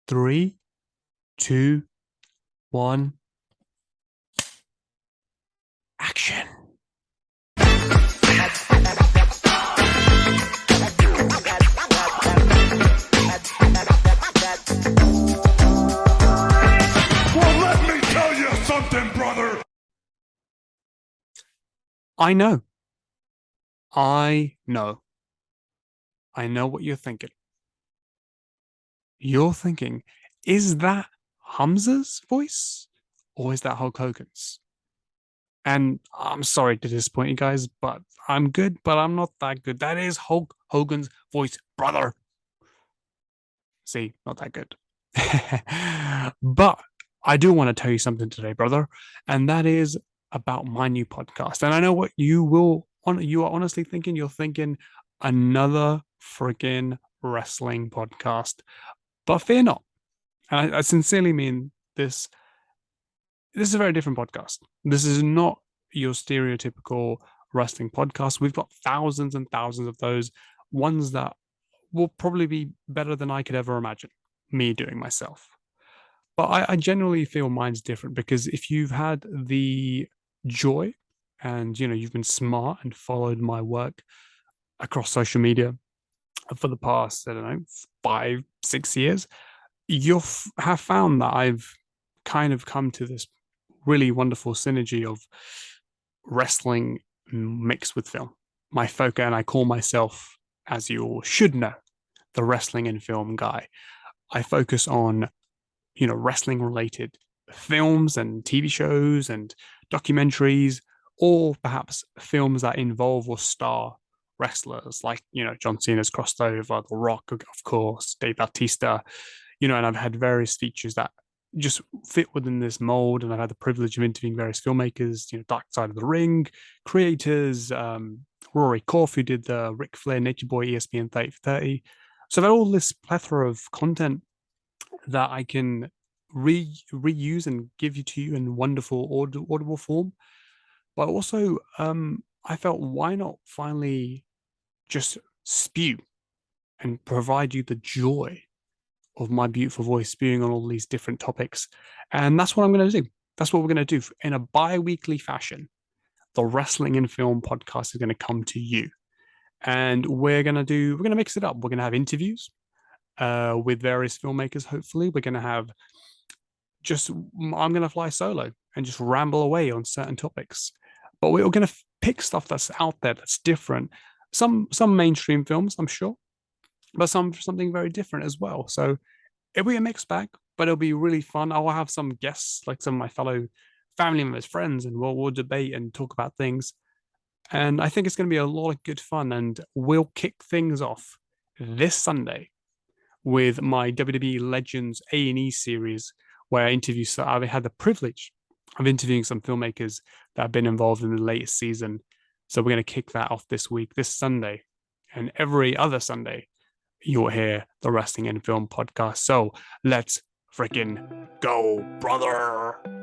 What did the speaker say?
Three, two, one, action. Well, let me tell you something, brother. I know. I know. I know what you're thinking. You're thinking, is that Hamza's voice or is that Hulk Hogan's? And I'm sorry to disappoint you guys, but I'm good, but I'm not that good. That is Hulk Hogan's voice, brother. See, not that good. But I do want to tell you something today, brother, and that is about my new podcast. And I know what you are honestly thinking. You're thinking another freaking wrestling podcast, but fear not. And I sincerely mean this. This is a very different podcast. This is not your stereotypical wrestling podcast. We've got thousands and thousands of those ones that will probably be better than I could ever imagine me doing myself. But I generally feel mine's different because if you've had the joy and you've been smart and followed my work across social media for the past, I don't know, 5, 6 years, have found that I've kind of come to this really wonderful synergy of wrestling mixed with film. My focus, and I call myself, as you all should know, the wrestling and film guy. I focus on, wrestling related films and TV shows and documentaries, or perhaps films that involve or star wrestlers like, John Cena's crossed over, The Rock, of course, Dave Bautista, and I've had various features that just fit within this mold. And I've had the privilege of interviewing various filmmakers, Dark Side of the Ring creators, Rory Korf, who did the Ric Flair Nature Boy ESPN 30 for 30. So I've had all this plethora of content that I can reuse and give you to you in wonderful audible form. But also, I felt, why not finally just spew and provide you the joy of my beautiful voice spewing on all these different topics. And that's what I'm going to do. That's what we're going to do in a bi-weekly fashion. The Wrestling and Film podcast is going to come to you. And we're going to mix it up. We're going to have interviews with various filmmakers. Hopefully we're going to have I'm going to fly solo and just ramble away on certain topics. But we're going to pick stuff that's out there, that's different. Some mainstream films, I'm sure, but something very different as well. So it'll be a mixed bag, but it'll be really fun. I'll have some guests, like some of my fellow family members, friends, and we'll debate and talk about things. And I think it's going to be a lot of good fun. And we'll kick things off this Sunday with my WWE Legends A&E series, where I interview. So I've had the privilege of interviewing some filmmakers that have been involved in the latest season. So we're going to kick that off this week, this Sunday, and every other Sunday you'll hear the Wrestling and Film podcast. So let's freaking go, brother.